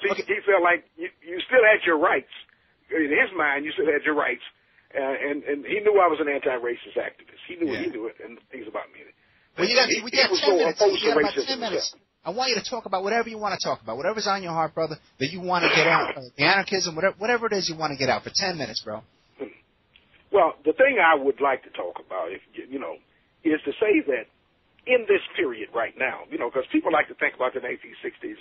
He felt like you still had your rights. In his mind, you still had your rights. And he knew I was an anti-racist activist. He knew it and things about me. Well, we got 10 minutes. We got about 10 minutes. I want you to talk about whatever you want to talk about, whatever's on your heart, brother, that you want to get out, the anarchism, whatever it is you want to get out for 10 minutes, bro. Well, the thing I would like to talk about, is to say that in this period right now, because people like to think about the 1960s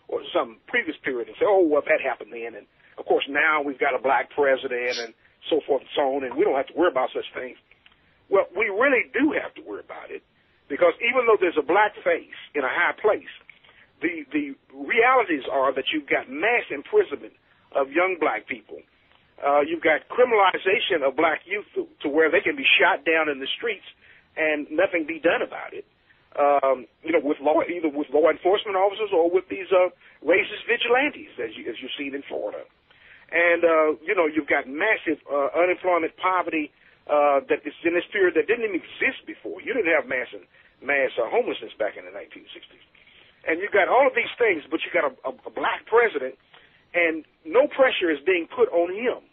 or some previous period and say, oh, well, that happened then. And, of course, now we've got a black president and so forth and so on, and we don't have to worry about such things. Well, we really do have to worry about it, because even though there's a black face in a high place, the realities are that you've got mass imprisonment of young black people. You've got criminalization of black youth to where they can be shot down in the streets and nothing be done about it. Either with law enforcement officers or with these racist vigilantes, as you've seen in Florida. And, you've got massive unemployment, poverty that is in this period that didn't even exist before. You didn't have mass homelessness back in the 1960s. And you've got all of these things, but you've got a black president, and no pressure is being put on him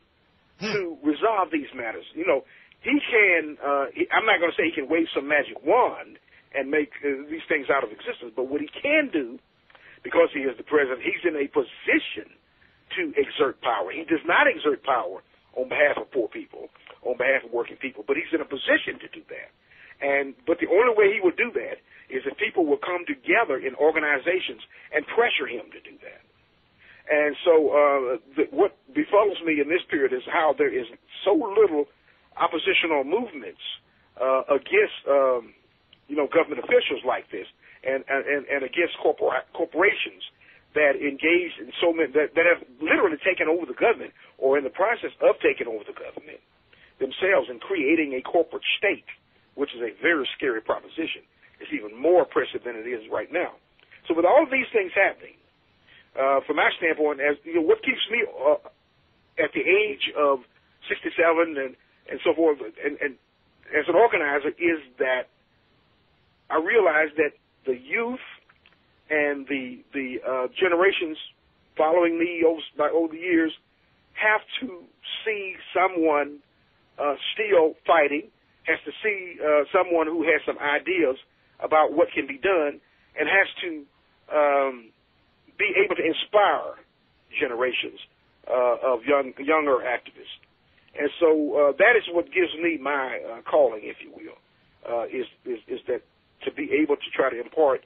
to resolve these matters. He can, I'm not going to say he can wave some magic wand and make these things out of existence, but what he can do, because he is the president, he's in a position to exert power. He does not exert power on behalf of poor people, on behalf of working people, but he's in a position to do that. But the only way he would do that is if people will come together in organizations and pressure him to do that. And so what befalls me in this period is how there is so little oppositional movements against government officials like this and against corporations that engage in so many that have literally taken over the government or in the process of taking over the government themselves and creating a corporate state, which is a very scary proposition. It's even more oppressive than it is right now. So with all of these things happening, from my standpoint, what keeps me at the age of 67 and so forth, and as an organizer, is that I realize that the youth and the generations following me over the years have to see someone still fighting, has to see someone who has some ideas about what can be done, and has to be able to inspire generations of younger activists. And so that is what gives me my calling, if you will, is that to be able to try to impart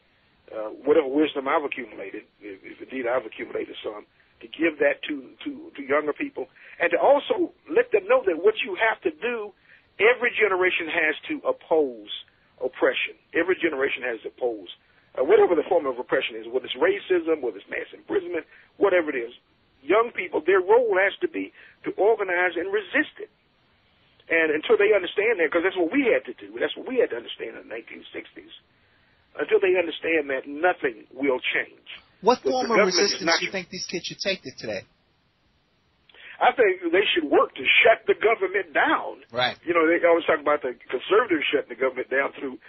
whatever wisdom I've accumulated, if indeed I've accumulated some, to give that to younger people, and to also let them know that what you have to do, every generation has to oppose oppression. Every generation has to oppose whatever the form of oppression is, whether it's racism, whether it's mass imprisonment, whatever it is. Young people, their role has to be to organize and resist it. And until they understand that, because that's what we had to do, that's what we had to understand in the 1960s, until they understand that nothing will change. What form of resistance do you think these kids should take today? I think they should work to shut the government down. Right. They always talk about the conservatives shutting the government down through,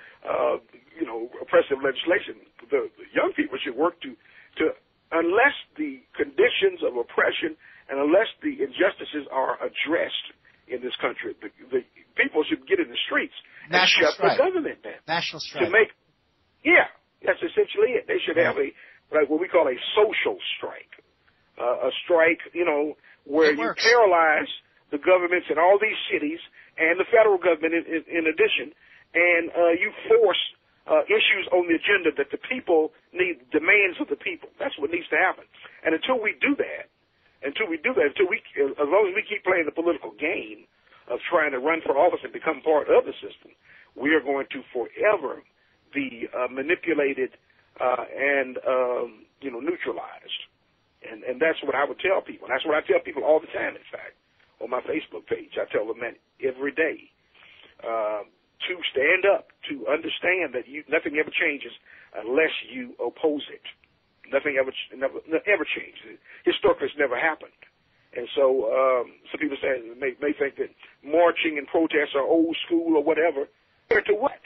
oppressive legislation. The young people should work to unless the conditions of oppression and unless the injustices are addressed in this country, the people should get in the streets and shut the government down. National strike. That's essentially it. They should have what we call a social strike. A strike, where you paralyze the governments in all these cities and the federal government in addition, and you force issues on the agenda that the people need, demands of the people. That's what needs to happen. And until we do that, as long as we keep playing the political game of trying to run for office and become part of the system, we are going to forever be manipulated and neutralized. And that's what I would tell people. That's what I tell people all the time, in fact, on my Facebook page. I tell them that every day, to stand up, to understand that nothing ever changes unless you oppose it. Nothing ever changes. Historically, it's never happened. And so some people may think that marching and protests are old school or whatever. Compared to what?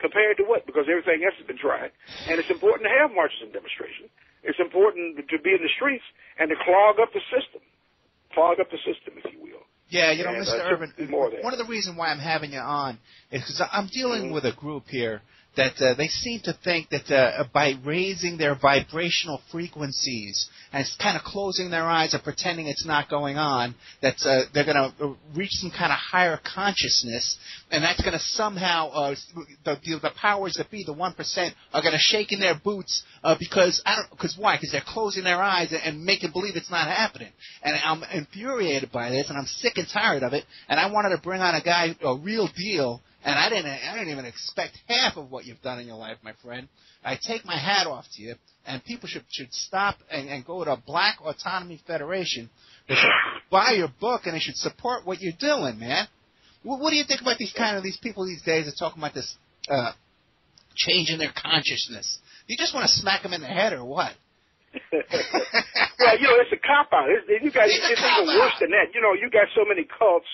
Compared to what? Because everything else has been tried. And it's important to have marches and demonstrations. It's important to be in the streets and to clog up the system, if you will. Yeah, you know, Mr. Urban, one of the reasons why I'm having you on is because I'm dealing with a group here that they seem to think that by raising their vibrational frequencies and kind of closing their eyes and pretending it's not going on, that they're going to reach some kind of higher consciousness, and that's going to somehow, the powers that be, the 1%, are going to shake in their boots because why? Because they're closing their eyes and making believe it's not happening. And I'm infuriated by this, and I'm sick and tired of it, and I wanted to bring on a guy, a real deal. And I didn't even expect half of what you've done in your life, my friend. I take my hat off to you, and people should stop and go to Black Autonomy Federation. They should buy your book, and they should support what you're doing, man. What do you think about these people these days that are talking about this changing their consciousness? Do you just want to smack them in the head or what? Well, you know, it's a cop-out. It's even worse than that. You know, you got so many cults.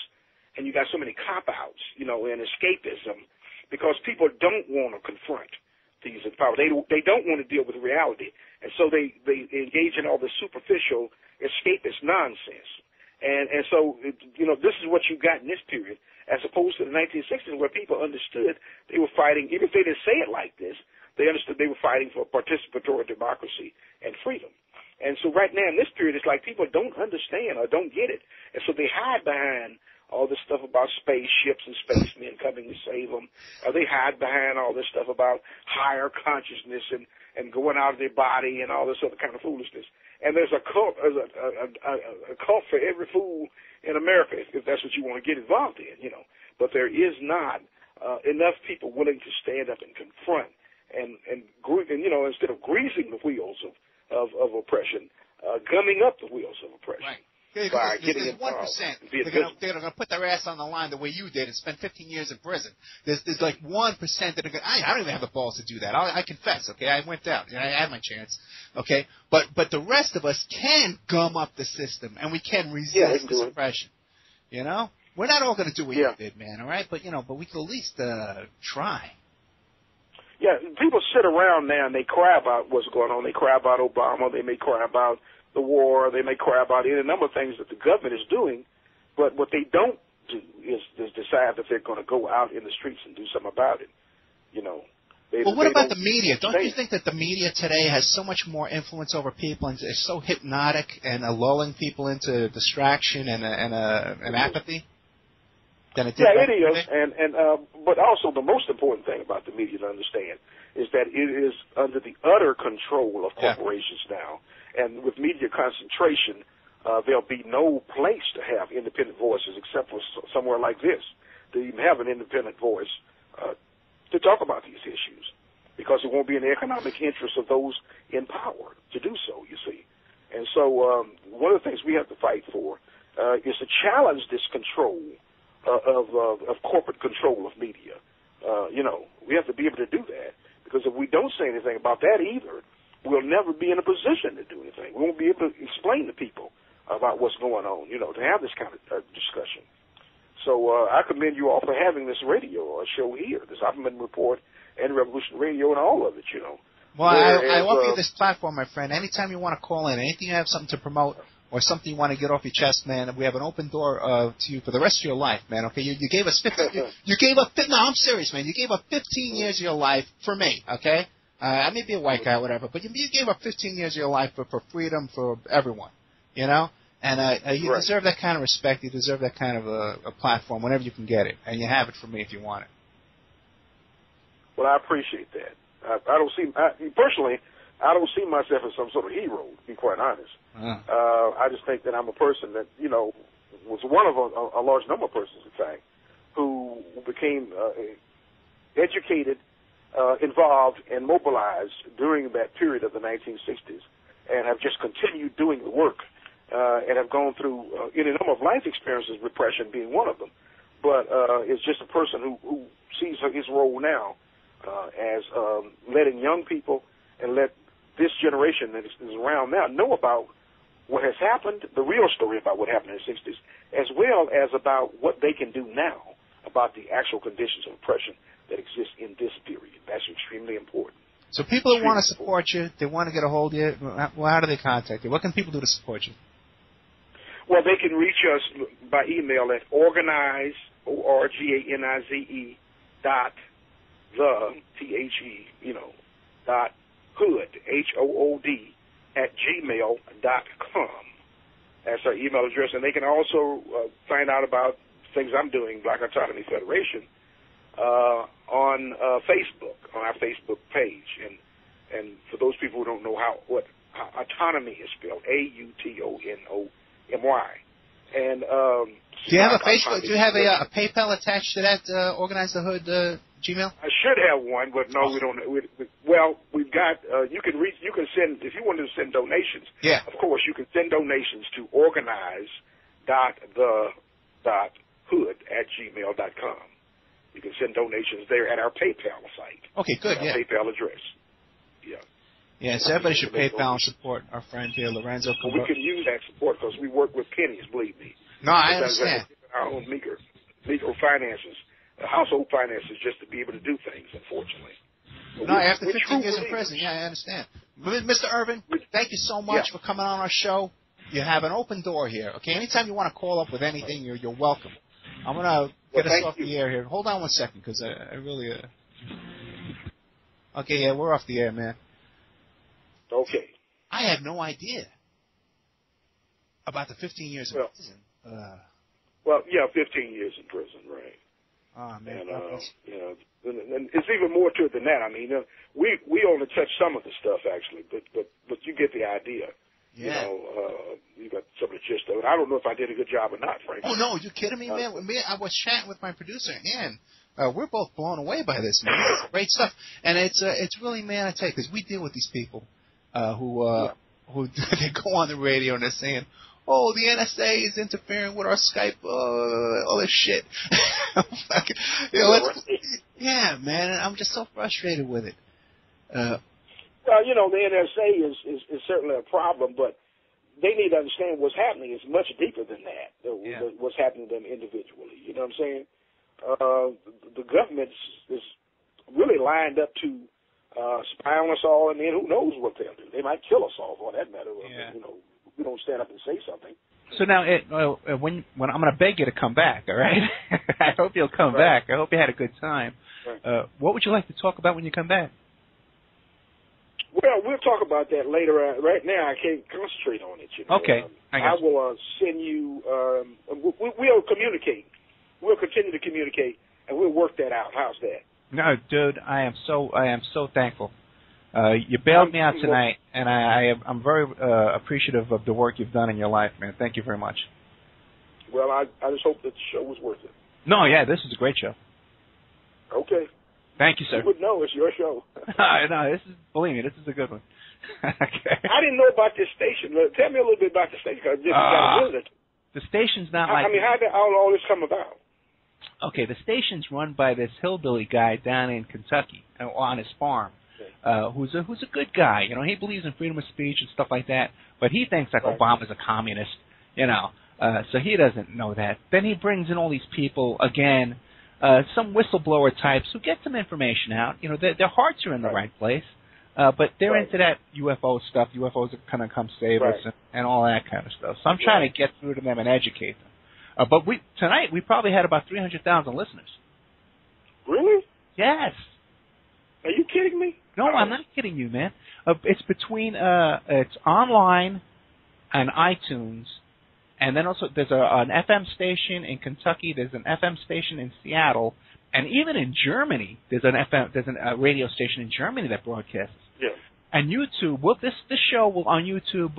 And you got so many cop-outs, you know, and escapism, because people don't want to confront these in power. They don't want to deal with reality, and so they engage in all this superficial escapist nonsense. And so, you know, this is what you got in this period, as opposed to the 1960s, where people understood they were fighting. Even if they didn't say it like this, they understood they were fighting for participatory democracy and freedom. And so right now in this period, it's like people don't understand or don't get it, and so they hide behind all this stuff about spaceships and spacemen coming to save them. They hide behind all this stuff about higher consciousness and going out of their body and all this other kind of foolishness. And there's a cult for every fool in America, if that's what you want to get involved in, you know. But there is not enough people willing to stand up and confront and you know, instead of greasing the wheels of oppression, gumming up the wheels of oppression. Right. There's 1%. They're going to put their ass on the line the way you did and spend 15 years in prison. There's like 1% that are going. I don't even have the balls to do that. I confess. Okay, I went down. I had my chance. Okay, but the rest of us can gum up the system and we can resist this oppression. You know, we're not all going to do what you did, man. All right, but we can at least try. Yeah, people sit around now and they cry about what's going on. They cry about Obama. They may cry about the war. They may cry about any number of things that the government is doing, but what they don't do is decide that they're going to go out in the streets and do something about it. You know. Well, what about the media? Don't you think that the media today has so much more influence over people and is so hypnotic and lulling people into distraction and apathy than it did? Yeah, it is. But also the most important thing about the media to understand is that it is under the utter control of corporations now. And with media concentration, there'll be no place to have independent voices except for somewhere like this, to even have an independent voice to talk about these issues, because it won't be in the economic interest of those in power to do so, you see. And so one of the things we have to fight for is to challenge this control of corporate control of media. You know, we have to be able to do that, because if we don't say anything about that either, we'll never be in a position to do anything. We won't be able to explain to people about what's going on, you know, to have this kind of discussion. So I commend you all for having this radio show here, this Opperman Report and Revolution Radio and all of it, you know. Well, I offer you this platform, my friend. Anytime you want to call in, anything you have something to promote or something you want to get off your chest, man, we have an open door to you for the rest of your life, man, okay? You gave us 15, no, I'm serious, man. You gave up 15 years of your life for me, okay? I may be a white guy, whatever, but you gave up 15 years of your life for freedom for everyone, you know? And you deserve that kind of respect. You deserve that kind of a platform whenever you can get it. And you have it from me if you want it. Well, I appreciate that. Personally, I don't see myself as some sort of hero, to be quite honest. I just think that I'm a person that, you know, was one of a large number of persons, in fact, who became educated, involved, and mobilized during that period of the 1960s, and have just continued doing the work, and have gone through any number of life experiences, repression being one of them. But is just a person who sees his role now as letting young people and let this generation that is around now know about what has happened, the real story about what happened in the 60s, as well as about what they can do now about the actual conditions of oppression that exist in this period. That's extremely important. So people who want to support you, they want to get a hold of you, well, how do they contact you? What can people do to support you? Well, they can reach us by email at organize, ORGANIZE, dot hood, HOOD, at gmail.com. That's our email address. And they can also find out about things I'm doing, Black Autonomy Federation, on Facebook, on our Facebook page. And for those people who don't know how autonomy is spelled, AUTONOMY. And do you have a Facebook? Do you have a PayPal attached to that Organize the Hood Gmail? I should have one, but no, we don't. Well, we've got. You can send if you wanted to send donations. Yeah. Of course, you can send donations to organize.the.hood@gmail.com. You can send donations there at our PayPal site. Okay, good. Our PayPal address. Yeah. Yeah, so everybody should PayPal and support our friend here, Lorenzo. Well, we can use that support because we work with pennies, believe me. No, I understand. Our own meager finances, household finances, just to be able to do things, unfortunately. No, after 15 years in prison, yeah, I understand. Mr. Irvin, thank you so much for coming on our show. You have an open door here, okay? Anytime you want to call up with anything, you're welcome. I'm going to get us off the air here. Hold on one second, because I really... Okay, yeah, we're off the air, man. Okay. I had no idea about the 15 years in prison. Well, yeah, 15 years in prison, right. Oh, man. And, and it's even more to it than that. I mean, we only touched some of the stuff, actually, but you get the idea. Yeah. You got some of the gist of it. I don't know if I did a good job or not, frankly. Oh, no, are you kidding me, man? I was chatting with my producer, and we're both blown away by this, man. It's great stuff. And it's really, man, I tell you, because we deal with these people who they go on the radio and they're saying, oh, the NSA is interfering with our Skype, all this shit. Yeah, man, and I'm just so frustrated with it. Well, the NSA is certainly a problem, but they need to understand what's happening is much deeper than that, what's happening to them individually. You know what I'm saying? The government is really lined up to spy on us all, and then who knows what they'll do. They might kill us all, for that matter. Yeah. We don't stand up and say something. So now, when I'm going to beg you to come back, all right? I hope you'll come back. I hope you had a good time. Right. What would you like to talk about when you come back? Well, we'll talk about that later. Right now, I can't concentrate on it. Okay. I will send you. We'll communicate. We'll continue to communicate, and we'll work that out. How's that? No, dude, I am so thankful. You bailed me out tonight, and I'm very appreciative of the work you've done in your life, man. Thank you very much. Well, I just hope that the show was worth it. No, yeah, this is a great show. Okay. Thank you, sir. You would know it's your show. No, believe me, this is a good one. Okay. I didn't know about this station. Tell me a little bit about the station. The station's not like... I mean, how did all this come about? Okay, the station's run by this hillbilly guy down in Kentucky on his farm, who's a good guy. You know, he believes in freedom of speech and stuff like that, but he thinks like Obama's a communist. You know, so he doesn't know that. Then he brings in all these people again, some whistleblower types who get some information out. You know, their hearts are in the right place, but they're into that UFO stuff. UFOs are going to come save us and all that kind of stuff. So I'm trying to get through to them and educate them. But tonight we probably had about 300,000 listeners. Really? Yes. Are you kidding me? No, I'm not kidding you, man. It's between it's online and iTunes, and then also there's an FM station in Kentucky. There's an FM station in Seattle, and even in Germany there's a radio station in Germany that broadcasts. Yeah. And YouTube. Well, this show will on YouTube.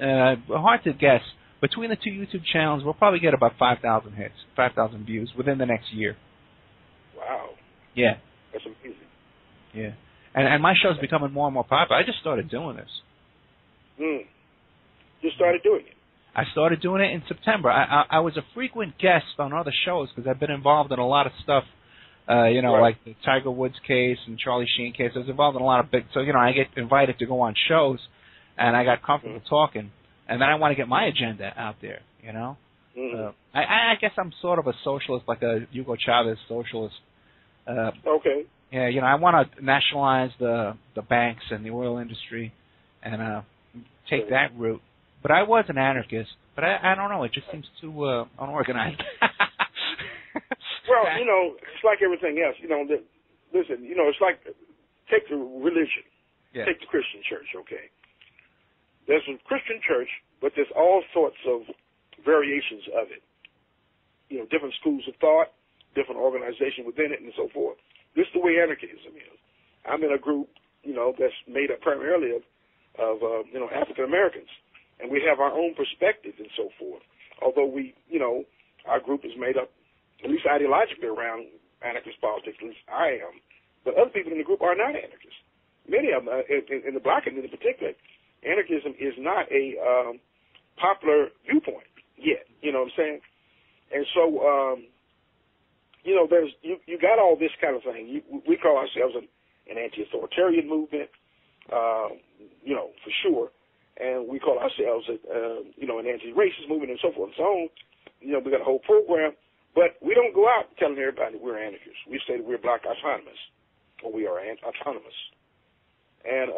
Hard to guess. Between the two YouTube channels, we'll probably get about 5,000 hits, 5,000 views within the next year. Wow. Yeah. That's amazing. Yeah. And my show's becoming more and more popular. I just started doing this. You started doing it? I started doing it in September. I was a frequent guest on other shows because I've been involved in a lot of stuff, like the Tiger Woods case and Charlie Sheen case. I was involved in a lot of big... So, I get invited to go on shows, and I got comfortable talking. And then I want to get my agenda out there, I guess I'm sort of a socialist, like a Hugo Chavez socialist. Okay. Yeah, I want to nationalize the banks and the oil industry and take that route. But I was an anarchist, but I don't know. It just seems too unorganized. Well, it's like everything else. Listen, it's like, take the religion. Yeah. Take the Christian church, okay? There's a Christian church, but there's all sorts of variations of it. Different schools of thought, different organization within it, and so forth. This is the way anarchism is. I'm in a group, that's made up primarily of African Americans, and we have our own perspective and so forth. Although our group is made up, at least ideologically, around anarchist politics. At least I am, but other people in the group are not anarchists. Many of them, in the black community in particular, anarchism is not a popular viewpoint yet. You know what I'm saying? And so, there's you got all this kind of thing. We call ourselves an anti-authoritarian movement, for sure, and we call ourselves an anti-racist movement and so forth and so on. We got a whole program, but we don't go out telling everybody we're anarchists. We say that we're black autonomous, or we are autonomous, and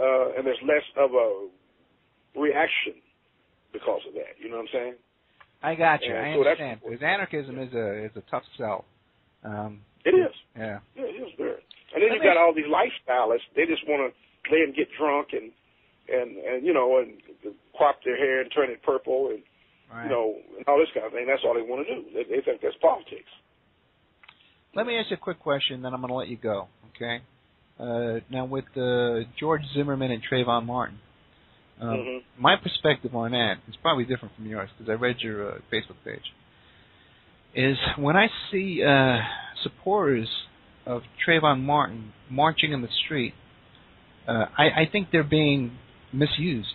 there's less of a reaction because of that. You know what I'm saying? I got you. I understand. Because anarchism is a tough sell. It is. Yeah. Yeah, it is very. And then you've got all these lifestylists. They just want to lay and get drunk and crop their hair and turn it purple and right. and all this kind of thing. That's all they want to do. They think that's politics. Let me ask you a quick question, then I'm going to let you go. Okay. Now with George Zimmerman and Trayvon Martin. My perspective on that is probably different from yours because I read your Facebook page. Is when I see supporters of Trayvon Martin marching in the street, I think they're being misused.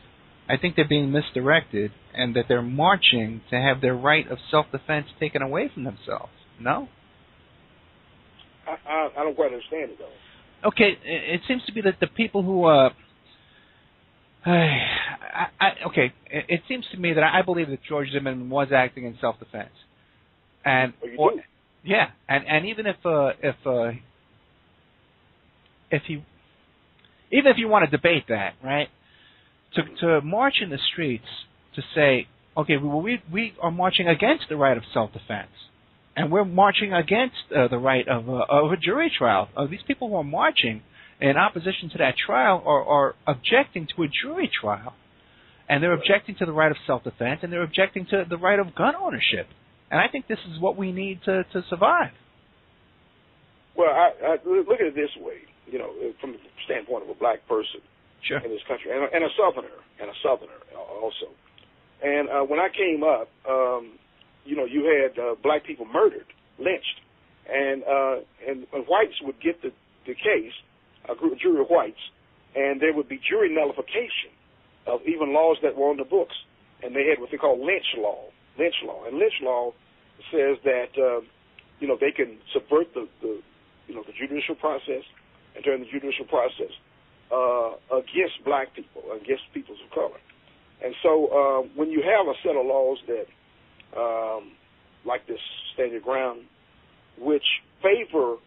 I think they're being misdirected, and that they're marching to have their right of self-defense taken away from themselves. No? I don't quite understand it, though. Okay, it seems to be that the people who it seems to me that I believe that George Zimmerman was acting in self-defense, and yeah, and even if you want to debate that, right, to march in the streets to say, okay, we are marching against the right of self-defense, and we're marching against the right of a jury trial. These people who are marching in opposition to that trial are objecting to a jury trial, and they're objecting to the right of self-defense, and they're objecting to the right of gun ownership. And I think this is what we need to survive. Well, I look at it this way, from the standpoint of a black person in this country, and a southerner also. And when I came up, you had black people murdered, lynched, and whites would get the case, a jury of whites, and there would be jury nullification of even laws that were on the books, and they had what they call lynch law. And lynch law says that they can subvert the judicial process, and during the judicial process against black people, against peoples of color. And so when you have a set of laws that like this Stand Your Ground, which favor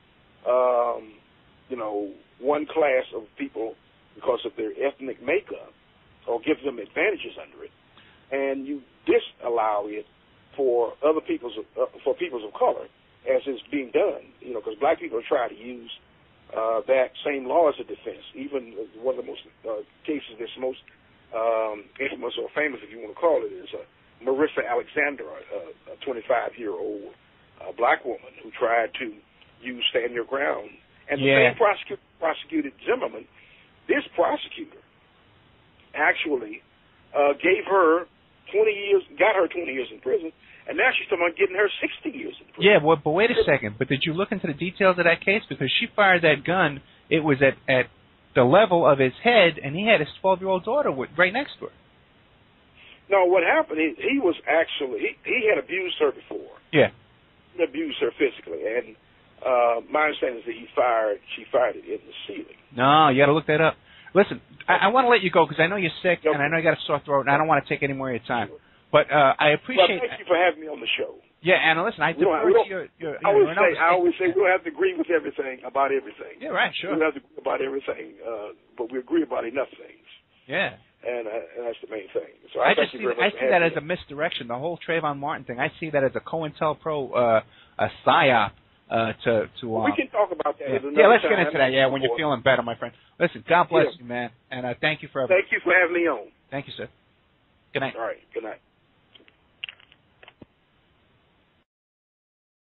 one class of people because of their ethnic makeup, or give them advantages under it, and you disallow it for other peoples of color, as is being done, because black people try to use that same law as a defense. Even one of the most cases that's most infamous or famous, if you want to call it, is Marissa Alexander, a 25-year-old black woman who tried to use Stand Your Ground. And the same prosecutor prosecuted Zimmerman. This prosecutor actually gave her 20 years, got her 20 years in prison, and now she's talking about getting her 60 years in prison. Yeah, well, but wait a second. But did you look into the details of that case? Because she fired that gun, it was at the level of his head, and he had his 12-year-old daughter right next to her. No, what happened, he was actually, he had abused her before. Yeah. He abused her physically, and my understanding is that she fired it in the ceiling. No, you got to look that up. Listen, I want to let you go because I know you're sick, and I know you got a sore throat, and I don't want to take any more of your time. But I appreciate. Well, thank you for having me on the show. Yeah, and listen, I defer to your I always say we don't have to agree with everything about everything. Yeah, right, sure. We don't have to agree about everything, but we agree about enough things. Yeah. And that's the main thing. So I see that as a misdirection. The whole Trayvon Martin thing, I see that as a COINTELPRO a psyop we can talk about that. Yeah, let's get into that. Yeah, when you're feeling better, my friend. Listen, God bless you, man, and thank you for everything. Thank you for having me on. Thank you, sir. Good night. All right. Good night.